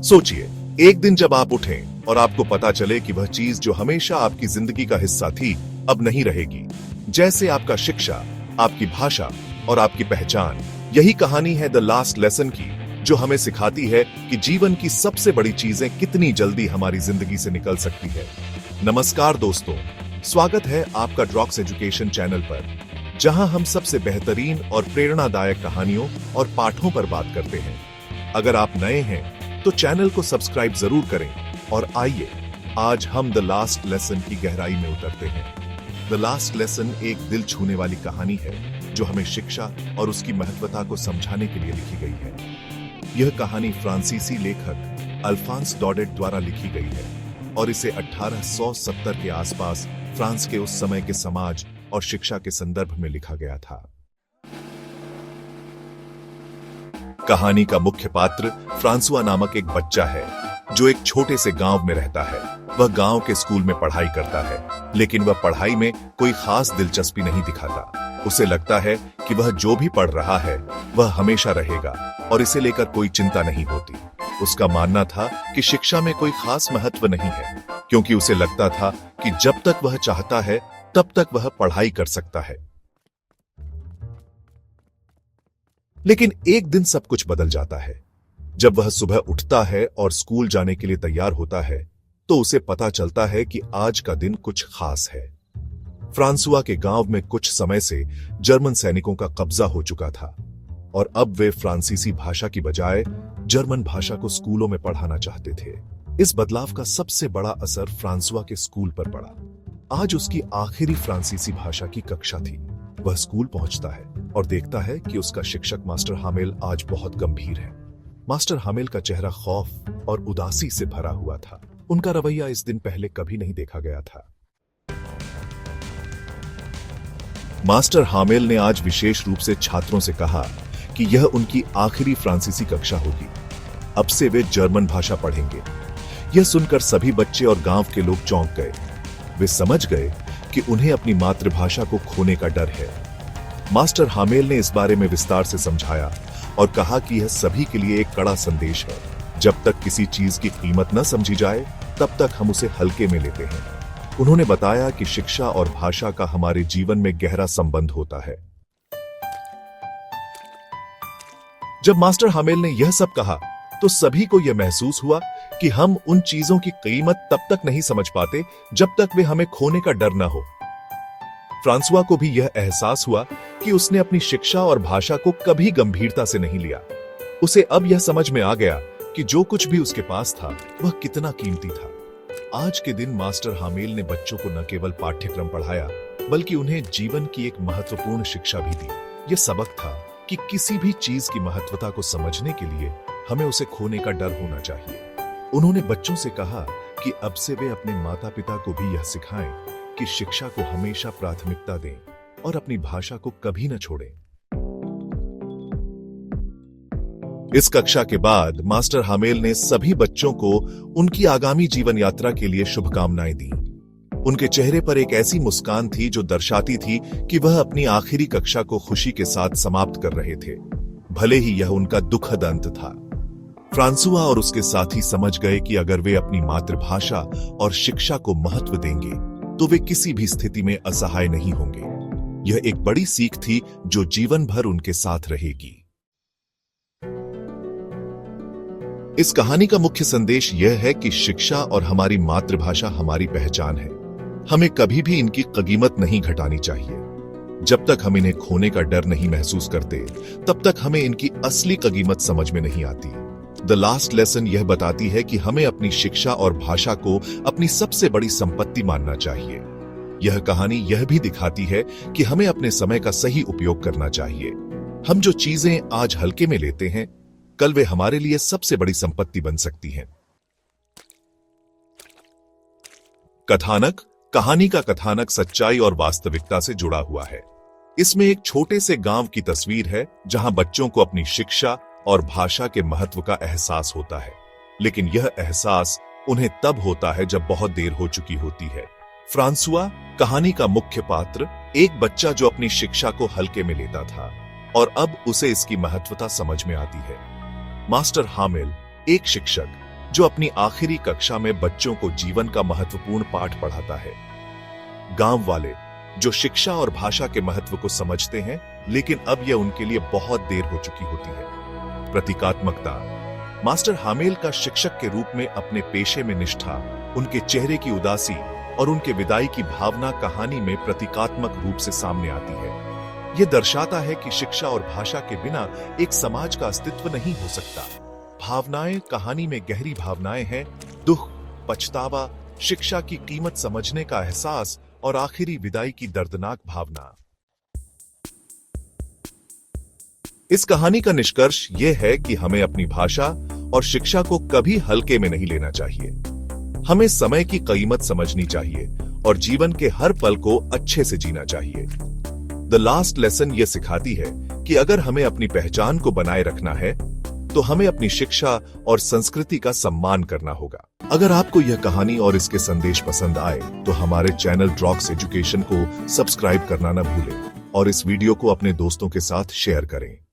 सोचिए, एक दिन जब आप उठें और आपको पता चले कि वह चीज जो हमेशा आपकी जिंदगी का हिस्सा थी अब नहीं रहेगी, जैसे आपका शिक्षा, आपकी भाषा और आपकी पहचान। यही कहानी है द लास्ट लेसन की, जो हमें सिखाती है कि जीवन की सबसे बड़ी चीजें कितनी जल्दी हमारी जिंदगी से निकल सकती है। नमस्कार दोस्तों, स्वागत है आपका ड्रॉक्स एजुकेशन चैनल पर, जहां हम सबसे बेहतरीन और प्रेरणादायक कहानियों और पाठों पर बात करते हैं। अगर आप नए हैं तो चैनल को सब्सक्राइब जरूर करें और आइए आज हम द लास्ट लेसन की गहराई में उतरते हैं। द लास्ट लेसन एक दिल छूने वाली कहानी है जो हमें शिक्षा और उसकी महत्वता को समझाने के लिए लिखी गई है। यह कहानी फ्रांसीसी लेखक अल्फांस डॉडेट द्वारा लिखी गई है और इसे 1870 के आसपास फ्रांस के उस समय के समाज और शिक्षा के संदर्भ में लिखा गया था। कहानी का मुख्य पात्र फ्रांसुआ नामक एक बच्चा है जो एक छोटे से गांव में रहता है। वह गांव के स्कूल में पढ़ाई करता है, लेकिन वह पढ़ाई में कोई खास दिलचस्पी नहीं दिखाता। उसे लगता है कि वह जो भी पढ़ रहा है वह हमेशा रहेगा और इसे लेकर कोई चिंता नहीं होती। उसका मानना था कि शिक्षा में कोई खास महत्व नहीं है, क्योंकि उसे लगता था कि जब तक वह चाहता है तब तक वह पढ़ाई कर सकता है। लेकिन एक दिन सब कुछ बदल जाता है। जब वह सुबह उठता है और स्कूल जाने के लिए तैयार होता है तो उसे पता चलता है कि आज का दिन कुछ खास है। फ्रांसुआ के गांव में कुछ समय से जर्मन सैनिकों का कब्जा हो चुका था और अब वे फ्रांसीसी भाषा की बजाय जर्मन भाषा को स्कूलों में पढ़ाना चाहते थे। इस बदलाव का सबसे बड़ा असर फ्रांसुआ के स्कूल पर पड़ा। आज उसकी आखिरी फ्रांसीसी भाषा की कक्षा थी। वह स्कूल पहुंचता है और देखता है कि उसका शिक्षक मास्टर हामेल आज बहुत गंभीर है। मास्टर हामेल का चेहरा खौफ और उदासी से भरा हुआ था। उनका रवैया इस दिन पहले कभी नहीं देखा गया था। मास्टर हामेल ने आज विशेष रूप से छात्रों से कहा कि यह उनकी आखिरी फ्रांसीसी कक्षा होगी। अब से वे जर्मन भाषा पढ़ेंगे। यह सुनकर सभी बच्चे और गांव के लोग चौंक गए। वे समझ गए कि उन्हें अपनी मातृभाषा को खोने का डर है। मास्टर हामेल ने इस बारे में विस्तार से समझाया और कहा कि यह सभी के लिए एक कड़ा संदेश है। जब तक किसी चीज की कीमत न समझी जाए तब तक हम उसे हल्के में लेते हैं। उन्होंने बताया कि शिक्षा और भाषा का हमारे जीवन में गहरा संबंध होता है। जब मास्टर हामेल ने यह सब कहा तो सभी को यह महसूस हुआ कि हम उन चीजों की कीमत तब तक नहीं समझ पाते जब तक वे हमें खोने का डर न हो। फ्रांसुआ को भी यह एहसास हुआ कि उसने अपनी शिक्षा और भाषा को कभी गंभीरता से नहीं लिया। उसे अब यह समझ में आ गया कि जो कुछ भी उसके पास था वह कितना कीमती था। आज के दिन मास्टर हामेल ने बच्चों को न केवल पाठ्यक्रम पढ़ाया बल्कि उन्हें जीवन की एक महत्वपूर्ण शिक्षा भी दी। यह सबक था कि किसी भी चीज की महत्वता को समझने के लिए हमें उसे खोने का डर होना चाहिए। उन्होंने बच्चों से कहा कि अब से वे अपने माता पिता को भी यह सिखाएं कि शिक्षा को हमेशा प्राथमिकता दें और अपनी भाषा को कभी न छोड़ें। इस कक्षा के बाद मास्टर हामेल ने सभी बच्चों को उनकी आगामी जीवन यात्रा के लिए शुभकामनाएं दी। उनके चेहरे पर एक ऐसी मुस्कान थी जो दर्शाती थी कि वह अपनी आखिरी कक्षा को खुशी के साथ समाप्त कर रहे थे, भले ही यह उनका दुखद अंत था। फ्रांसुआ और उसके साथी समझ गए कि अगर वे अपनी मातृभाषा और शिक्षा को महत्व देंगे तो वे किसी भी स्थिति में असहाय नहीं होंगे। यह एक बड़ी सीख थी जो जीवन भर उनके साथ रहेगी। इस कहानी का मुख्य संदेश यह है कि शिक्षा और हमारी मातृभाषा हमारी पहचान है। हमें कभी भी इनकी कीमत नहीं घटानी चाहिए। जब तक हम इन्हें खोने का डर नहीं महसूस करते तब तक हमें इनकी असली कीमत समझ में नहीं आती। द लास्ट लेसन यह बताती है कि हमें अपनी शिक्षा और भाषा को अपनी सबसे बड़ी संपत्ति मानना चाहिए। यह कहानी यह भी दिखाती है कि हमें अपने समय का सही उपयोग करना चाहिए। हम जो चीजें आज हल्के में लेते हैं कल वे हमारे लिए सबसे बड़ी संपत्ति बन सकती हैं। कथानक। कहानी का कथानक सच्चाई और वास्तविकता से जुड़ा हुआ है। इसमें एक छोटे से गांव की तस्वीर है जहां बच्चों को अपनी शिक्षा और भाषा के महत्व का एहसास होता है, लेकिन यह एहसास उन्हें तब होता है जब बहुत देर हो चुकी होती है। फ्रांसुआ, कहानी का मुख्य पात्र, एक बच्चा जो अपनी शिक्षा को हल्के में लेता था और अब उसे इसकी महत्वता समझ में आती है। मास्टर हामेल, एक शिक्षक जो अपनी आखिरी कक्षा में बच्चों को जीवन का महत्वपूर्ण पाठ पढ़ाता है। गांव वाले जो शिक्षा और भाषा के महत्व को समझते हैं, लेकिन अब यह उनके लिए बहुत देर हो चुकी होती है। प्रतीकात्मकता। मास्टर हामेल का शिक्षक के रूप में अपने पेशे में निष्ठा, उनके चेहरे की उदासी और उनके विदाई की भावना कहानी में प्रतीकात्मक रूप से सामने आती है। यह दर्शाता है कि शिक्षा और भाषा के बिना एक समाज का अस्तित्व नहीं हो सकता। भावनाएं कहानी में गहरी भावनाएं हैं, दुख, पछतावा, शिक्षा की कीमत समझने का एहसास और आखिरी विदाई की दर्दनाक भावना। इस कहानी का निष्कर्ष यह है कि हमें अपनी भाषा और शिक्षा को कभी हल्के में नहीं लेना चाहिए। हमें समय की कीमत समझनी चाहिए और जीवन के हर पल को अच्छे से जीना चाहिए। द लास्ट लेसन यह सिखाती है कि अगर हमें अपनी पहचान को बनाए रखना है तो हमें अपनी शिक्षा और संस्कृति का सम्मान करना होगा। अगर आपको यह कहानी और इसके संदेश पसंद आए तो हमारे चैनल ड्रॉक्स एजुकेशन को सब्सक्राइब करना न भूलें और इस वीडियो को अपने दोस्तों के साथ शेयर करें।